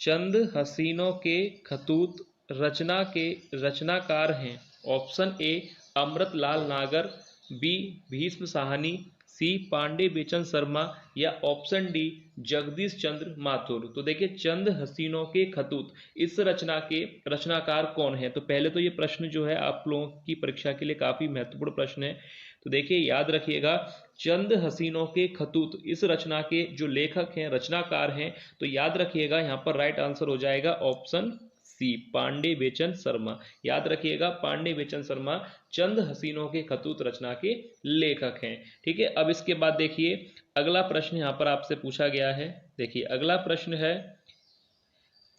चंद हसीनों के खतूत रचना के रचनाकार हैं? ऑप्शन ए अमृतलाल नागर, बी भीष्म साहनी, सी पांडे बेचन शर्मा या ऑप्शन डी जगदीश चंद्र माथुर। तो देखिए, चंद हसीनों के खतूत, इस रचना के रचनाकार कौन है? तो पहले तो ये प्रश्न जो है आप लोगों की परीक्षा के लिए काफी महत्वपूर्ण प्रश्न है। तो देखिए, याद रखिएगा, चंद हसीनों के खतूत, इस रचना के जो लेखक हैं, रचनाकार हैं, तो याद रखिएगा यहाँ पर राइट आंसर हो जाएगा ऑप्शन सी पांडे बेचन शर्मा। याद रखिएगा, पांडे बेचन शर्मा चंद हसीनों के खतूत रचना के लेखक हैं। ठीक है, अब इसके बाद देखिए अगला प्रश्न यहाँ पर आपसे पूछा गया है। देखिए अगला प्रश्न है,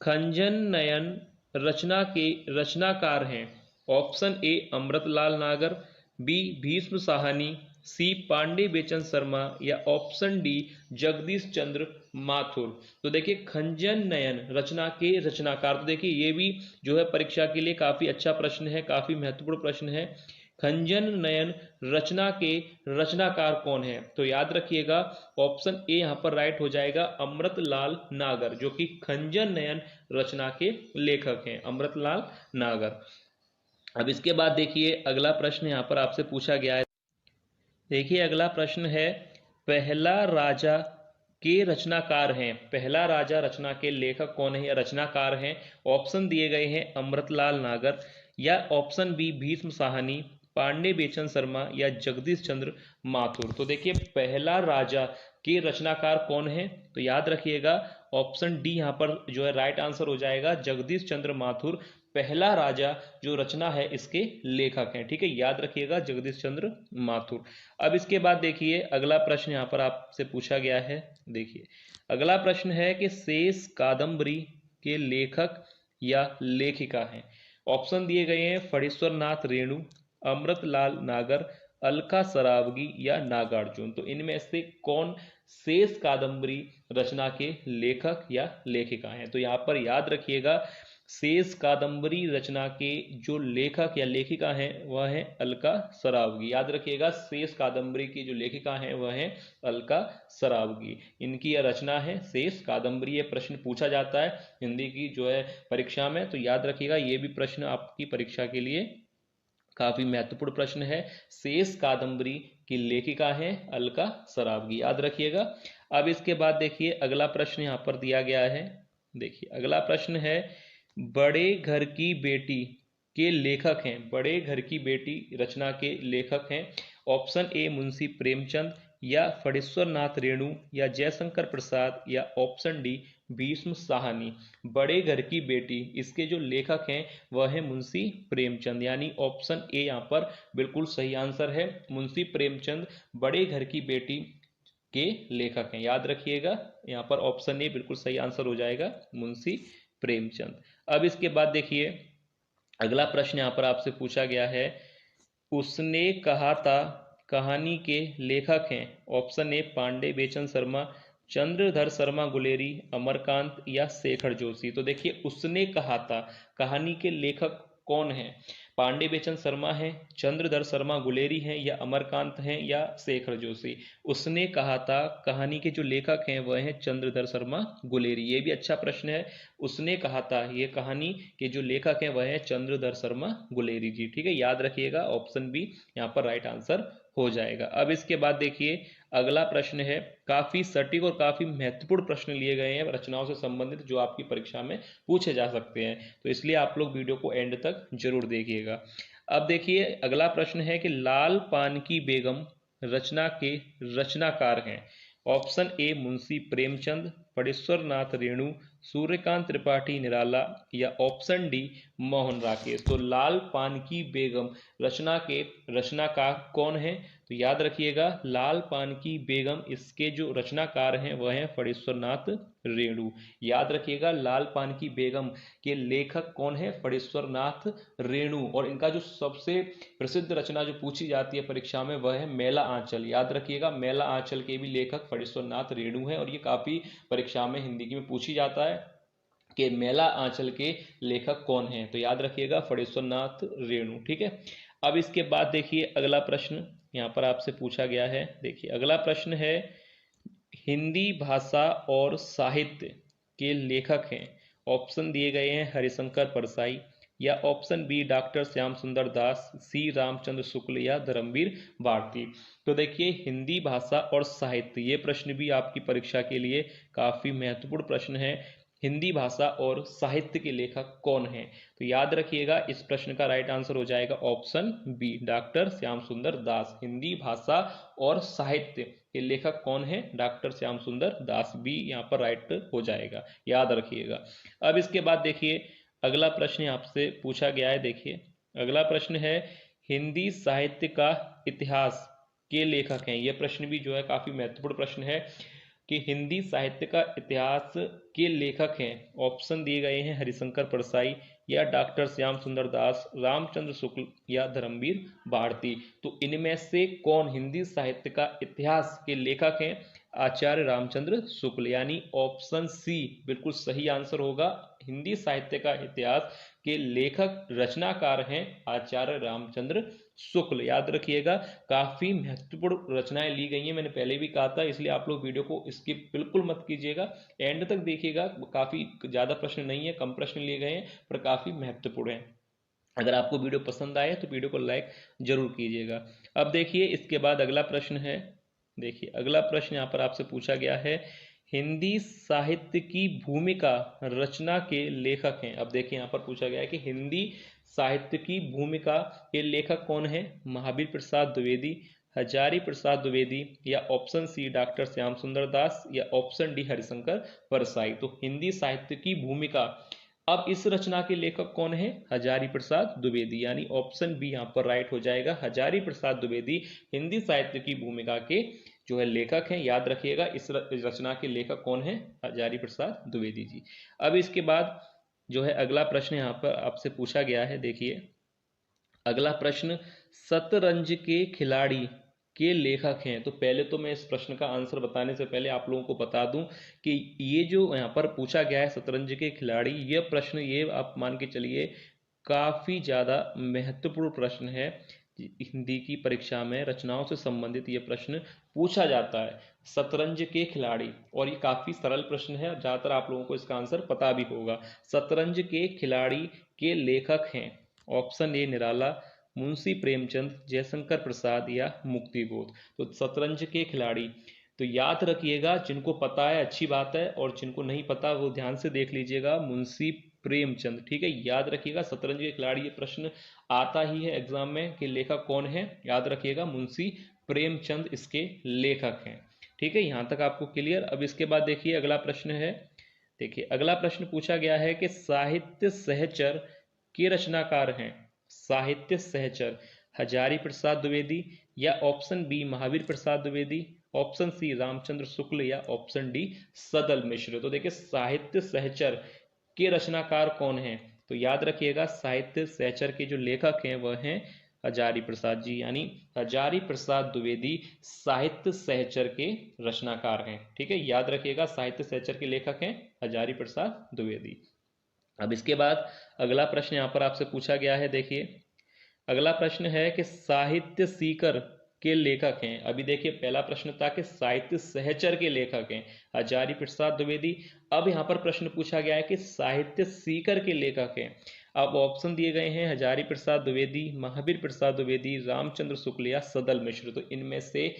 खंजन नयन रचना के रचनाकार हैं? ऑप्शन ए अमृतलाल नागर, बी भीष्म साहनी, सी पांडे बेचन शर्मा या ऑप्शन डी जगदीश चंद्र माथुर। तो देखिए, खंजन नयन रचना के रचनाकार, तो देखिए ये भी जो है परीक्षा के लिए काफी अच्छा प्रश्न है, काफी महत्वपूर्ण प्रश्न है। खंजन नयन रचना के रचनाकार कौन है? तो याद रखिएगा, ऑप्शन ए यहां पर राइट हो जाएगा अमृतलाल नागर, जो कि खंजन नयन रचना के लेखक हैं, अमृतलाल नागर। अब इसके बाद देखिए अगला प्रश्न यहां पर आपसे पूछा गया है। देखिए अगला प्रश्न है, पहला राजा के रचनाकार हैं? पहला राजा रचना के लेखक कौन है या रचनाकार हैं? ऑप्शन दिए गए हैं अमृतलाल नागर या ऑप्शन बी भीष्म साहनी, पांडे बेचन शर्मा या जगदीश चंद्र माथुर। तो देखिए, पहला राजा के रचनाकार कौन है? तो याद रखिएगा, ऑप्शन डी यहां पर जो है राइट आंसर हो जाएगा, जगदीश चंद्र माथुर पहला राजा जो रचना है इसके लेखक हैं। ठीक है, याद रखिएगा, जगदीश चंद्र माथुर। अब इसके बाद देखिए अगला प्रश्न यहां पर आपसे पूछा गया है। देखिए अगला प्रश्न है कि शेष कादंबरी के लेखक या लेखिका हैं? ऑप्शन दिए गए हैं फणीश्वर नाथ रेणु, अमृतलाल नागर, अलका सरावगी या नागार्जुन। तो इनमें से कौन शेष कादंबरी रचना के लेखक या लेखिका हैं? तो यहां पर याद रखिएगा, शेष कादंबरी रचना के जो लेखक या लेखिका हैं वह है अलका सरावगी। याद रखिएगा, शेष कादंबरी की जो लेखिका हैं वह है अलका सरावगी। इनकी यह रचना है शेष कादंबरी। ये प्रश्न पूछा जाता है हिंदी की जो है परीक्षा में, तो याद रखिएगा ये भी प्रश्न आपकी परीक्षा के लिए काफी महत्वपूर्ण प्रश्न है। शेष कादंबरी की लेखिका है अलका सरावगी, याद रखिएगा। अब इसके बाद देखिए अगला प्रश्न यहाँ पर दिया गया है। देखिए अगला प्रश्न है, बड़े घर की बेटी के लेखक हैं? बड़े घर की बेटी रचना के लेखक हैं? ऑप्शन ए मुंशी प्रेमचंद या फणीश्वर नाथ रेणु या जयशंकर प्रसाद या ऑप्शन डी भीष्म साहनी। बड़े घर की बेटी, इसके जो लेखक हैं वह है मुंशी प्रेमचंद, यानी ऑप्शन ए यहाँ पर बिल्कुल सही आंसर है। मुंशी प्रेमचंद बड़े घर की बेटी के लेखक हैं, याद रखिएगा, यहाँ पर ऑप्शन ए बिल्कुल सही आंसर हो जाएगा, मुंशी प्रेमचंद। अब इसके बाद देखिए अगला प्रश्न यहाँ पर आपसे पूछा गया है, उसने कहा था कहानी के लेखक हैं? ऑप्शन ए पांडे बेचन शर्मा, चंद्रधर शर्मा गुलेरी, अमरकांत या शेखर जोशी। तो देखिए, उसने कहा था कहानी के लेखक कौन है? पांडे बेचन शर्मा है, चंद्रधर शर्मा गुलेरी हैं या अमरकांत हैं या शेखर जोशी। उसने कहा था कहानी के जो लेखक हैं वह हैं चंद्रधर शर्मा गुलेरी। ये भी अच्छा प्रश्न है। उसने कहा था, ये कहानी के जो लेखक हैं वह हैं चंद्रधर शर्मा गुलेरी जी। ठीक है, याद रखिएगा, ऑप्शन बी यहाँ पर राइट आंसर हो जाएगा। अब इसके बाद देखिए अगला प्रश्न है, काफी सटीक और काफी महत्वपूर्ण प्रश्न लिए गए हैं रचनाओं से संबंधित, जो आपकी परीक्षा में पूछे जा सकते हैं, तो इसलिए आप लोग वीडियो को एंड तक जरूर देखिएगा। अब देखिए अगला प्रश्न है कि लाल पान की बेगम रचना के रचनाकार हैं? ऑप्शन ए मुंशी प्रेमचंद, फणीश्वर नाथ रेणु, सूर्यकांत त्रिपाठी निराला या ऑप्शन डी मोहन राकेश। तो लाल पान की बेगम रचना के रचनाकार कौन है? तो याद रखिएगा, लाल पान की बेगम, इसके जो रचनाकार हैं वह हैं फणीश्वर नाथ रेणु। याद रखिएगा, लाल पान की बेगम के लेखक कौन है? फणीश्वर नाथ रेणु। और इनका जो सबसे प्रसिद्ध रचना जो पूछी जाती है परीक्षा में वह है मेला आंचल। याद रखिएगा, मेला आंचल के भी लेखक फणीश्वर नाथ रेणु हैं, और ये काफी परीक्षा में हिंदी में पूछी जाता है कि मेला आंचल के लेखक कौन हैं। तो याद रखिएगा, फणीश्वर नाथ रेणु। ठीक है, अब इसके बाद देखिए अगला प्रश्न यहाँ पर आपसे पूछा गया है। देखिए अगला प्रश्न है, हिंदी भाषा और साहित्य के लेखक हैं? ऑप्शन दिए गए हैं हरिशंकर परसाई, या ऑप्शन बी डॉक्टर श्याम सुंदर दास, सी रामचंद्र शुक्ल, या धर्मवीर भारती। तो देखिए हिंदी भाषा और साहित्य, ये प्रश्न भी आपकी परीक्षा के लिए काफी महत्वपूर्ण प्रश्न है। हिंदी भाषा और साहित्य के लेखक कौन हैं? तो याद रखिएगा इस प्रश्न का राइट आंसर हो जाएगा ऑप्शन बी डॉक्टर श्याम सुंदर दास। हिंदी भाषा और साहित्य के लेखक कौन है? डॉक्टर श्याम सुंदर दास, बी यहाँ पर राइट हो जाएगा, याद रखिएगा। अब इसके बाद देखिए अगला प्रश्न आपसे पूछा गया है। देखिए अगला प्रश्न है हिंदी साहित्य का इतिहास के लेखक हैं। यह प्रश्न भी जो है काफी महत्वपूर्ण प्रश्न है कि हिंदी साहित्य का इतिहास के लेखक हैं। ऑप्शन दिए गए हैं हरिशंकर परसाई, या डॉक्टर श्याम सुंदर दास, रामचंद्र शुक्ल, या धर्मवीर भारती। तो इनमें से कौन हिंदी साहित्य का इतिहास के लेखक हैं? आचार्य रामचंद्र शुक्ल, यानी ऑप्शन सी बिल्कुल सही आंसर होगा। हिंदी साहित्य का इतिहास के लेखक रचनाकार हैं आचार्य रामचंद्र शुक्ल, याद रखिएगा। काफी महत्वपूर्ण रचनाएं ली गई हैं, मैंने पहले भी कहा था, इसलिए आप लोग वीडियो को स्किप बिल्कुल मत कीजिएगा, एंड तक देखिएगा। काफी ज्यादा प्रश्न नहीं है, कम प्रश्न लिए गए हैं पर काफी महत्वपूर्ण है। अगर आपको वीडियो पसंद आए तो वीडियो को लाइक जरूर कीजिएगा। अब देखिए इसके बाद अगला प्रश्न है। देखिए अगला प्रश्न यहाँ पर आपसे पूछा गया है हिंदी साहित्य की भूमिका रचना के लेखक हैं। अब देखिए यहाँ पर पूछा गया है कि हिंदी साहित्य की भूमिका के लेखक कौन है? महावीर प्रसाद द्विवेदी, हजारी प्रसाद द्विवेदी, या ऑप्शन सी डॉक्टर श्याम सुंदर दास, या ऑप्शन डी हरिशंकर परसाई। तो हिंदी साहित्य की भूमिका, अब इस रचना के लेखक कौन है? हजारी प्रसाद द्विवेदी, यानी ऑप्शन बी यहाँ पर राइट हो जाएगा। हजारी प्रसाद द्विवेदी हिंदी साहित्य की भूमिका के जो है लेखक हैं, याद रखिएगा। इस रचना के लेखक कौन है? हजारी प्रसाद द्विवेदी जी। अब इसके बाद जो है अगला प्रश्न यहाँ पर आपसे पूछा गया है। देखिए अगला प्रश्न शतरंज के खिलाड़ी के लेखक हैं। तो पहले तो मैं इस प्रश्न का आंसर बताने से पहले आप लोगों को बता दूं कि ये जो यहाँ पर पूछा गया है शतरंज के खिलाड़ी, ये प्रश्न ये आप मान के चलिए काफी ज्यादा महत्वपूर्ण प्रश्न है। हिंदी की परीक्षा में रचनाओं से संबंधित ये प्रश्न पूछा जाता है, शतरंज के खिलाड़ी, और ये काफी सरल प्रश्न है, ज्यादातर आप लोगों को इसका आंसर पता भी होगा। शतरंज के खिलाड़ी के लेखक हैं ऑप्शन ए निराला, मुंशी प्रेमचंद, जयशंकर प्रसाद, या मुक्तिबोध। तो शतरंज के खिलाड़ी, तो याद रखिएगा, जिनको पता है अच्छी बात है, और जिनको नहीं पता वो ध्यान से देख लीजिएगा, मुंशी प्रेमचंद। ठीक है, याद रखिएगा शतरंज के खिलाड़ी, ये प्रश्न आता ही है एग्जाम में कि लेखक कौन है, याद रखिएगा मुंशी प्रेमचंद इसके लेखक हैं। ठीक है, यहां तक आपको क्लियर। अब इसके बाद देखिए अगला प्रश्न है। देखिए अगला प्रश्न पूछा गया है कि साहित्य सहचर के रचनाकार हैं। साहित्य सहचर हजारी प्रसाद द्विवेदी, या option B Mahavir Prasad Dwivedi, option C Ramchandra Shukla, या ऑप्शन डी सदल मिश्र। तो देखिए साहित्य सहचर के रचनाकार कौन हैं? तो याद रखिएगा साहित्य सहचर के जो लेखक हैं वह हैं हजारी प्रसाद जी, यानी हजारी प्रसाद द्विवेदी साहित्य सहचर के रचनाकार हैं। ठीक है, याद रखिएगा साहित्य सहचर के लेखक हैं हजारी प्रसाद द्विवेदी। अब इसके बाद अगला प्रश्न यहाँ पर आपसे पूछा गया है। देखिए अगला प्रश्न है कि साहित्य सीकर के लेखक हैं। अभी देखिए पहला प्रश्न था कि साहित्य सहचर के लेखक हैं हजारी प्रसाद द्विवेदी। अब यहाँ पर प्रश्न पूछा गया है कि साहित्य सीकर के लेखक हैं। अब ऑप्शन दिए गए हैं हजारी प्रसाद द्विवेदी, महावीर प्रसाद द्विवेदी, रामचंद्र शुक्ल, या सदल मिश्र। तो इनमें से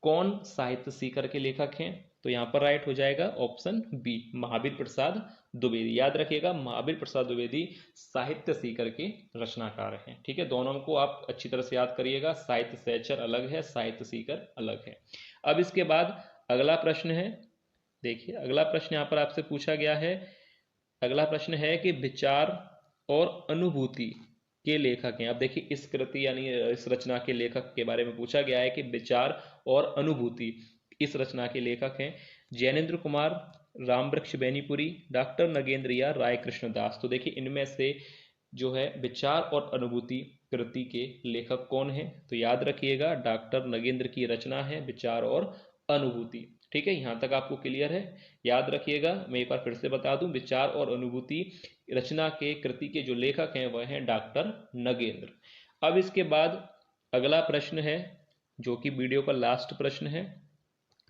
कौन साहित्य सीकर के लेखक हैं? तो यहाँ पर राइट हो जाएगा ऑप्शन बी महावीर प्रसाद द्विवेदी। याद रखिएगा महावीर प्रसाद द्विवेदी साहित्य सीकर के रचनाकार हैं। ठीक है, दोनों को आप अच्छी तरह से याद करिएगा, साहित्य सहचर अलग है, साहित्य सीकर अलग है। अब इसके बाद अगला प्रश्न है। देखिए अगला प्रश्न यहाँ पर आपसे पूछा गया है। अगला प्रश्न है कि विचार और अनुभूति के लेखक हैं। अब देखिए इस कृति यानी इस रचना के लेखक के बारे में पूछा गया है कि विचार और अनुभूति इस रचना के लेखक हैं जैनेन्द्र कुमार, रामवृक्ष बेनीपुरी, डॉक्टर नगेंद्र, या राय कृष्ण दास। तो देखिए इनमें से जो है विचार और अनुभूति कृति के लेखक कौन है? तो याद रखिएगा डॉक्टर नगेंद्र की रचना है विचार और अनुभूति। ठीक है, यहां तक आपको क्लियर है, याद रखिएगा। मैं एक बार फिर से बता दूं, विचार और अनुभूति रचना के कृति के जो लेखक हैं वह हैं डॉक्टर नगेंद्र। अब इसके बाद अगला प्रश्न है जो कि वीडियो का लास्ट प्रश्न है।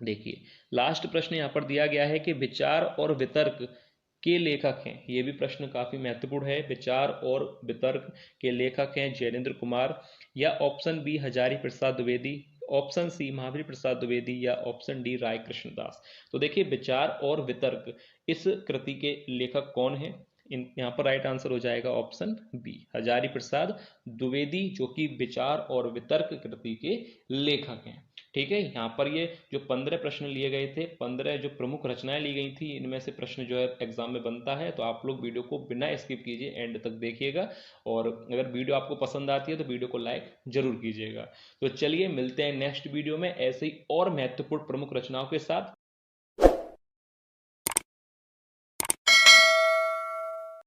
देखिए लास्ट प्रश्न यहाँ पर दिया गया है कि विचार और वितर्क के लेखक हैं? ये भी प्रश्न काफी महत्वपूर्ण है। विचार और वितर्क के लेखक हैं जैनेन्द्र कुमार, या option B Hazari Prasad Dwivedi, option C Mahavir Prasad Dwivedi, या ऑप्शन डी राय कृष्णदास। तो देखिए विचार और वितर्क इस कृति के लेखक कौन है? यहाँ पर राइट आंसर हो जाएगा ऑप्शन बी हजारी प्रसाद द्विवेदी, जो कि विचार और वितर्क कृति के लेखक हैं। ठीक है, यहाँ पर ये जो 15 प्रश्न लिए गए थे, 15 जो प्रमुख रचनाएं ली गई थी, इनमें से प्रश्न जो है एग्जाम में बनता है। तो आप लोग वीडियो को बिना स्किप कीजिए, एंड तक देखिएगा, और अगर वीडियो आपको पसंद आती है तो वीडियो को लाइक जरूर कीजिएगा। तो चलिए मिलते हैं नेक्स्ट वीडियो में ऐसे ही और महत्वपूर्ण प्रमुख रचनाओं के साथ।